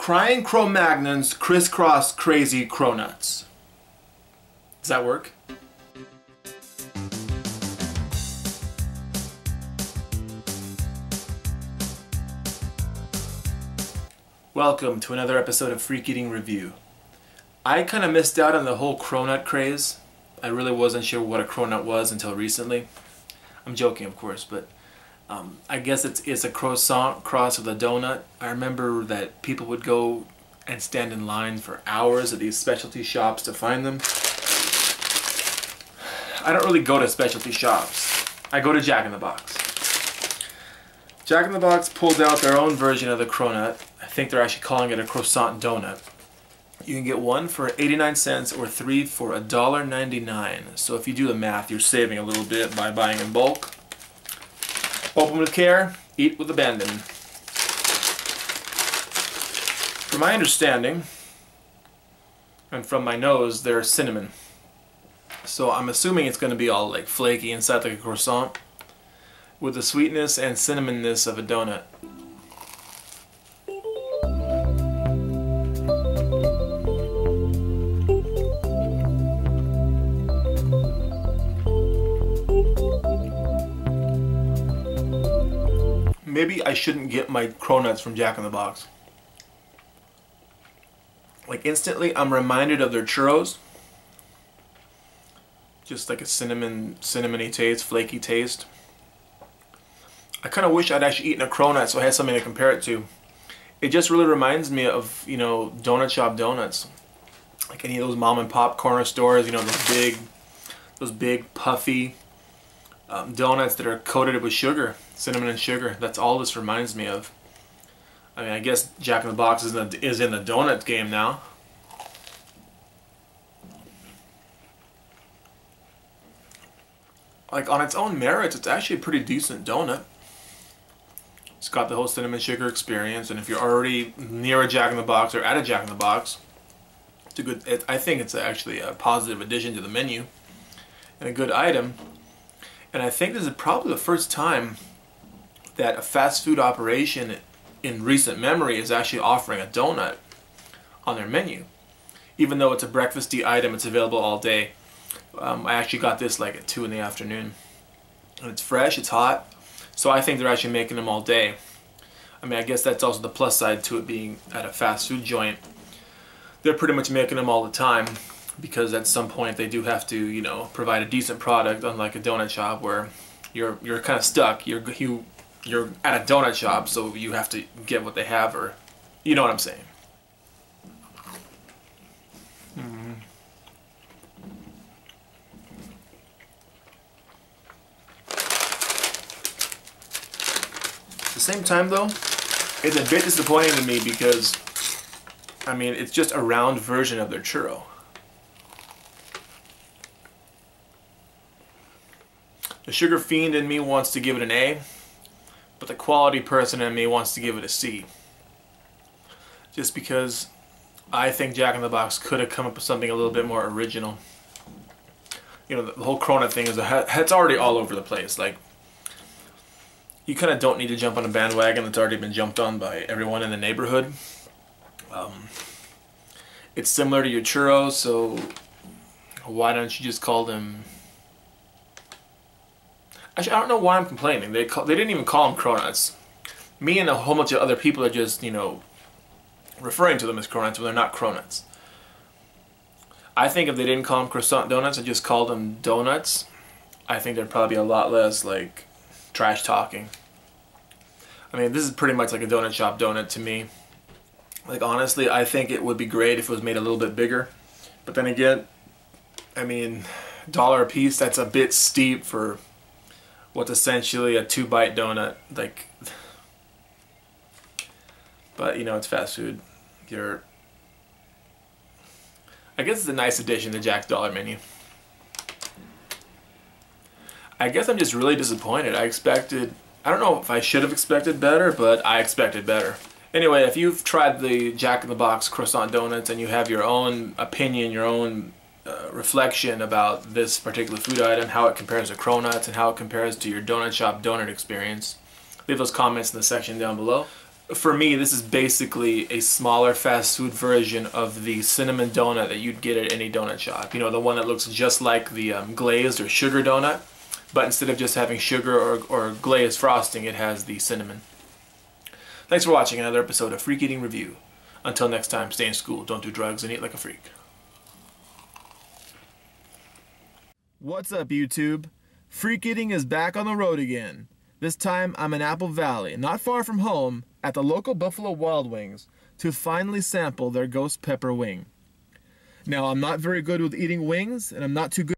Crying Cro-Magnons crisscross crazy Cronuts. Does that work? Welcome to another episode of Freak Eating Review. I kind of missed out on the whole cronut craze. I really wasn't sure what a cronut was until recently. I'm joking, of course, but I guess it's a croissant cross with a donut. I remember that people would go and stand in line for hours at these specialty shops to find them. I don't really go to specialty shops. I go to Jack in the Box. Jack in the Box pulled out their own version of the cronut. I think they're actually calling it a croissant donut. You can get one for 89 cents or three for $1.99. So if you do the math, you're saving a little bit by buying in bulk. Open with care, eat with abandon. From my understanding, and from my nose, they're cinnamon. So I'm assuming it's going to be all like flaky inside like a croissant, with the sweetness and cinnamonness of a donut. Maybe I shouldn't get my cronuts from Jack in the Box. Like instantly I'm reminded of their churros. Just like a cinnamony taste, flaky taste. I kind of wish I'd actually eaten a cronut so I had something to compare it to. It just really reminds me of, you know, donut shop donuts. Like any of those mom and pop corner stores, you know, those big puffy donuts that are coated with sugar, cinnamon and sugar. That's all this reminds me of. I mean, I guess Jack in the Box is in the donut game now. Like on its own merits, it's actually a pretty decent donut. It's got the whole cinnamon sugar experience, and if you're already near a Jack in the Box or at a Jack in the Box, it's a good. I think it's actually a positive addition to the menu and a good item. And I think this is probably the first time that a fast food operation in recent memory is actually offering a donut on their menu. Even though it's a breakfasty item, it's available all day. I actually got this like at 2 in the afternoon. And it's fresh, it's hot, so I think they're actually making them all day. I mean, I guess that's also the plus side to it being at a fast food joint. They're pretty much making them all the time, because at some point they do have to, you know, provide a decent product, unlike a donut shop where you're kind of stuck. You're at a donut shop, so you have to get what they have, or you know what I'm saying. At the same time though, it's a bit disappointing to me because, I mean, it's just a round version of their churro. The sugar fiend in me wants to give it an A, but the quality person in me wants to give it a C. Just because I think Jack in the Box could have come up with something a little bit more original. You know, the whole cronut thing it's already all over the place. Like, you kind of don't need to jump on a bandwagon that's already been jumped on by everyone in the neighborhood. It's similar to your churros, so why don't you just call them... Actually, I don't know why I'm complaining. They didn't even call them cronuts. Me and a whole bunch of other people are just, you know, referring to them as cronuts when they're not cronuts. I think if they didn't call them croissant donuts and just called them donuts, I think there'd probably be a lot less, like, trash talking. I mean, this is pretty much like a donut shop donut to me. Like, honestly, I think it would be great if it was made a little bit bigger. But then again, I mean, $1 a piece, that's a bit steep for what's essentially a 2-bite donut. Like, but you know, it's fast food. I guess it's a nice addition to Jack's Dollar Menu. I guess I'm just really disappointed. I don't know if I should have expected better, but I expected better. Anyway, if you've tried the Jack in the Box croissant donuts and you have your own opinion, your own reflection about this particular food item, how it compares to Cronuts and how it compares to your donut shop donut experience, leave those comments in the section down below. for me, this is basically a smaller fast food version of the cinnamon donut that you'd get at any donut shop. You know, the one that looks just like the glazed or sugar donut, but instead of just having sugar or glazed frosting, it has the cinnamon. Thanks for watching another episode of Freak Eating Review. Until next time, stay in school, don't do drugs, and eat like a freak. What's up, YouTube? Freak Eating is back on the road again. This time, I'm in Apple Valley, not far from home, at the local Buffalo Wild Wings, to finally sample their ghost pepper wing. Now, I'm not very good with eating wings, and I'm not too good